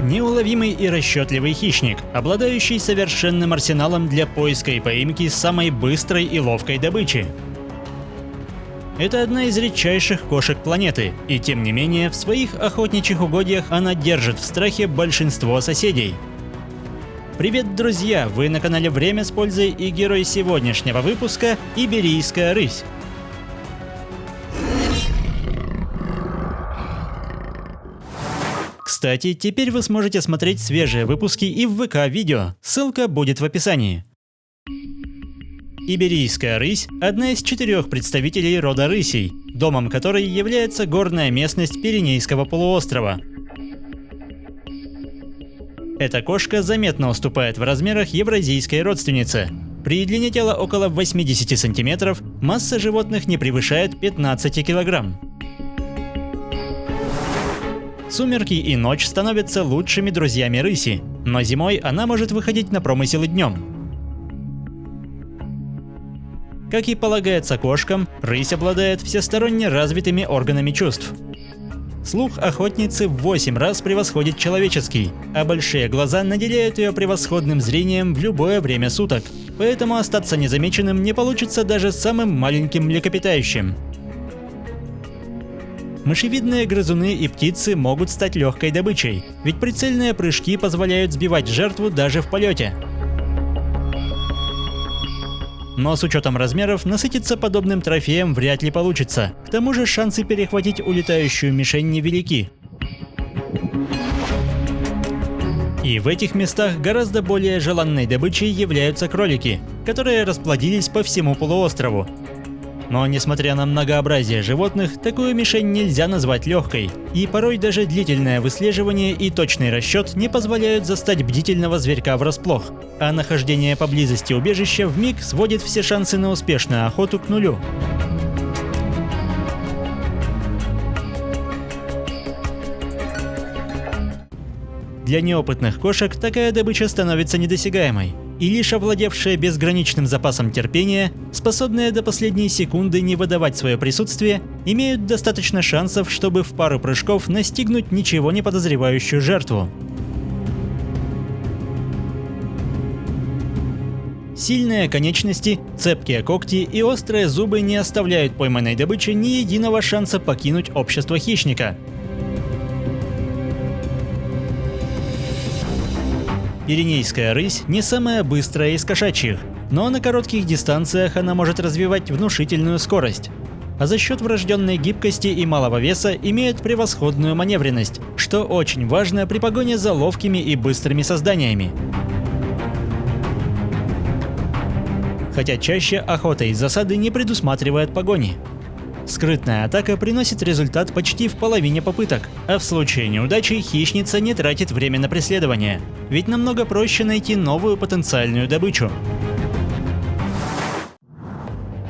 Неуловимый и расчетливый хищник, обладающий совершенным арсеналом для поиска и поимки самой быстрой и ловкой добычи. Это одна из редчайших кошек планеты, и тем не менее в своих охотничьих угодьях она держит в страхе большинство соседей. Привет, друзья! Вы на канале Время с пользой, и герой сегодняшнего выпуска – иберийская рысь. Кстати, теперь вы сможете смотреть свежие выпуски и в ВК-видео, ссылка будет в описании. Иберийская рысь – одна из 4 представителей рода рысей, домом которой является горная местность Пиренейского полуострова. Эта кошка заметно уступает в размерах евразийской родственнице. При длине тела около 80 см, масса животных не превышает 15 кг. Сумерки и ночь становятся лучшими друзьями рыси, но зимой она может выходить на промысел и днем. Как и полагается кошкам, рысь обладает всесторонне развитыми органами чувств. Слух охотницы в 8 раз превосходит человеческий, а большие глаза наделяют ее превосходным зрением в любое время суток, поэтому остаться незамеченным не получится даже самым маленьким млекопитающим. Мышевидные грызуны и птицы могут стать легкой добычей, ведь прицельные прыжки позволяют сбивать жертву даже в полете. Но с учетом размеров насытиться подобным трофеем вряд ли получится, к тому же шансы перехватить улетающую мишень невелики. И в этих местах гораздо более желанной добычей являются кролики, которые расплодились по всему полуострову. Но несмотря на многообразие животных, такую мишень нельзя назвать легкой, и порой даже длительное выслеживание и точный расчет не позволяют застать бдительного зверька врасплох, а нахождение поблизости убежища вмиг сводит все шансы на успешную охоту к нулю. Для неопытных кошек такая добыча становится недосягаемой. И лишь овладевшие безграничным запасом терпения, способные до последней секунды не выдавать свое присутствие, имеют достаточно шансов, чтобы в пару прыжков настигнуть ничего не подозревающую жертву. Сильные конечности, цепкие когти и острые зубы не оставляют пойманной добыче ни единого шанса покинуть общество хищника. Пиренейская рысь не самая быстрая из кошачьих, но на коротких дистанциях она может развивать внушительную скорость. А за счет врожденной гибкости и малого веса имеет превосходную маневренность, что очень важно при погоне за ловкими и быстрыми созданиями. Хотя чаще охота из засады не предусматривает погони. Скрытная атака приносит результат почти в половине попыток, а в случае неудачи хищница не тратит время на преследование, ведь намного проще найти новую потенциальную добычу.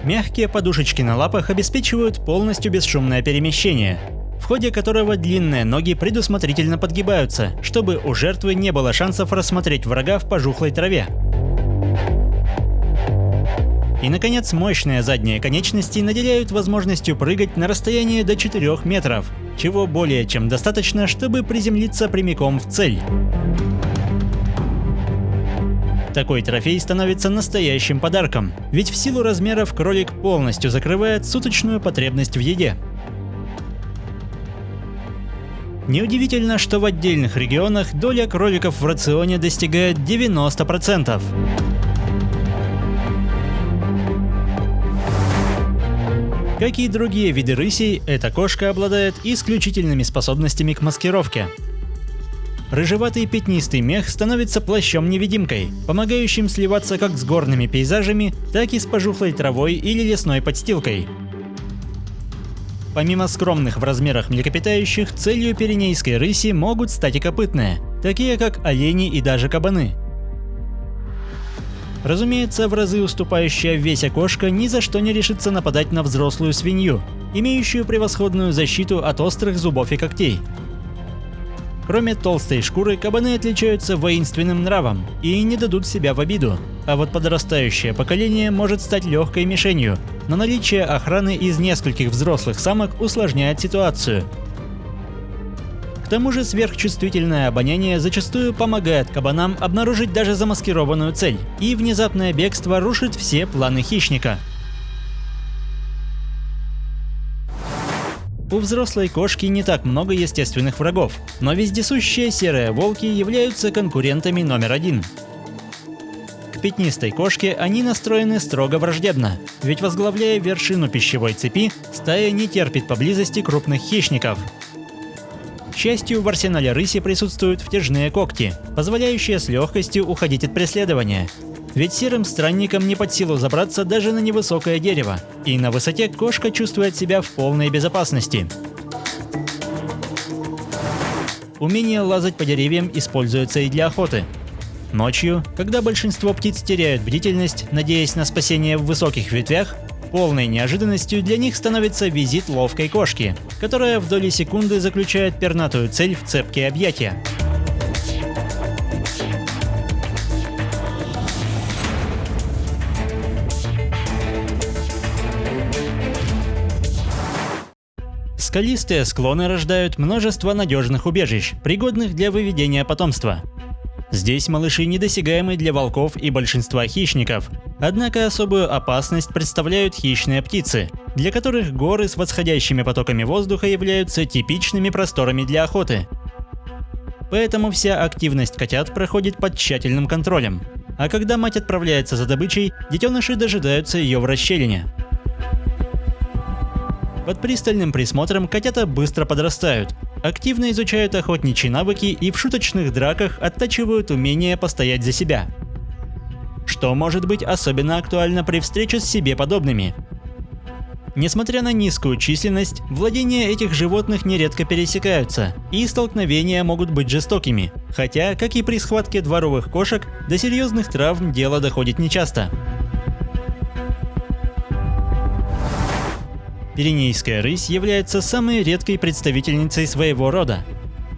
Мягкие подушечки на лапах обеспечивают полностью бесшумное перемещение, в ходе которого длинные ноги предусмотрительно подгибаются, чтобы у жертвы не было шансов рассмотреть врага в пожухлой траве. И, наконец, мощные задние конечности наделяют возможностью прыгать на расстояние до 4 метров, чего более чем достаточно, чтобы приземлиться прямиком в цель. Такой трофей становится настоящим подарком, ведь в силу размеров кролик полностью закрывает суточную потребность в еде. Неудивительно, что в отдельных регионах доля кроликов в рационе достигает 90%. Как и другие виды рысей, эта кошка обладает исключительными способностями к маскировке. Рыжеватый пятнистый мех становится плащом-невидимкой, помогающим сливаться как с горными пейзажами, так и с пожухлой травой или лесной подстилкой. Помимо скромных в размерах млекопитающих, целью пиренейской рыси могут стать и копытные, такие как олени и даже кабаны. Разумеется, в разы уступающая в весе кошка ни за что не решится нападать на взрослую свинью, имеющую превосходную защиту от острых зубов и когтей. Кроме толстой шкуры, кабаны отличаются воинственным нравом и не дадут себя в обиду, а вот подрастающее поколение может стать легкой мишенью, но наличие охраны из нескольких взрослых самок усложняет ситуацию. К тому же сверхчувствительное обоняние зачастую помогает кабанам обнаружить даже замаскированную цель, и внезапное бегство рушит все планы хищника. У взрослой кошки не так много естественных врагов, но вездесущие серые волки являются конкурентами номер один. К пятнистой кошке они настроены строго враждебно, ведь возглавляя вершину пищевой цепи, стая не терпит поблизости крупных хищников. К счастью, в арсенале рыси присутствуют втяжные когти, позволяющие с легкостью уходить от преследования. Ведь серым странникам не под силу забраться даже на невысокое дерево, и на высоте кошка чувствует себя в полной безопасности. Умение лазать по деревьям используется и для охоты. Ночью, когда большинство птиц теряют бдительность, надеясь на спасение в высоких ветвях, полной неожиданностью для них становится визит ловкой кошки, которая в доли секунды заключает пернатую цель в цепкие объятия. Скалистые склоны рождают множество надежных убежищ, пригодных для выведения потомства. Здесь малыши недосягаемы для волков и большинства хищников. Однако особую опасность представляют хищные птицы, для которых горы с восходящими потоками воздуха являются типичными просторами для охоты. Поэтому вся активность котят проходит под тщательным контролем. А когда мать отправляется за добычей, детеныши дожидаются ее в расщелине. Под пристальным присмотром котята быстро подрастают, активно изучают охотничьи навыки и в шуточных драках оттачивают умение постоять за себя. Что может быть особенно актуально при встрече с себе подобными. Несмотря на низкую численность, владения этих животных нередко пересекаются, и столкновения могут быть жестокими, хотя, как и при схватке дворовых кошек, до серьезных травм дело доходит нечасто. Пиренейская рысь является самой редкой представительницей своего рода.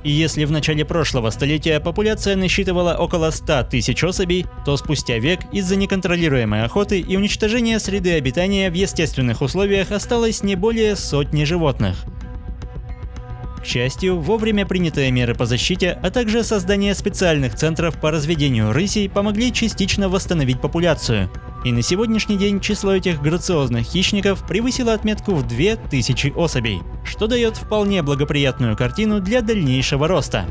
И если в начале прошлого столетия популяция насчитывала около 100 тысяч особей, то спустя век из-за неконтролируемой охоты и уничтожения среды обитания в естественных условиях осталось не более сотни животных. К счастью, вовремя принятые меры по защите, а также создание специальных центров по разведению рысей помогли частично восстановить популяцию. И на сегодняшний день число этих грациозных хищников превысило отметку в 2000 особей, что дает вполне благоприятную картину для дальнейшего роста.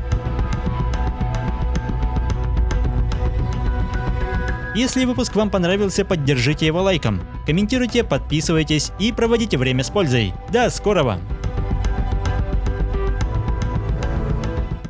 Если выпуск вам понравился, поддержите его лайком, комментируйте, подписывайтесь и проводите время с пользой. До скорого!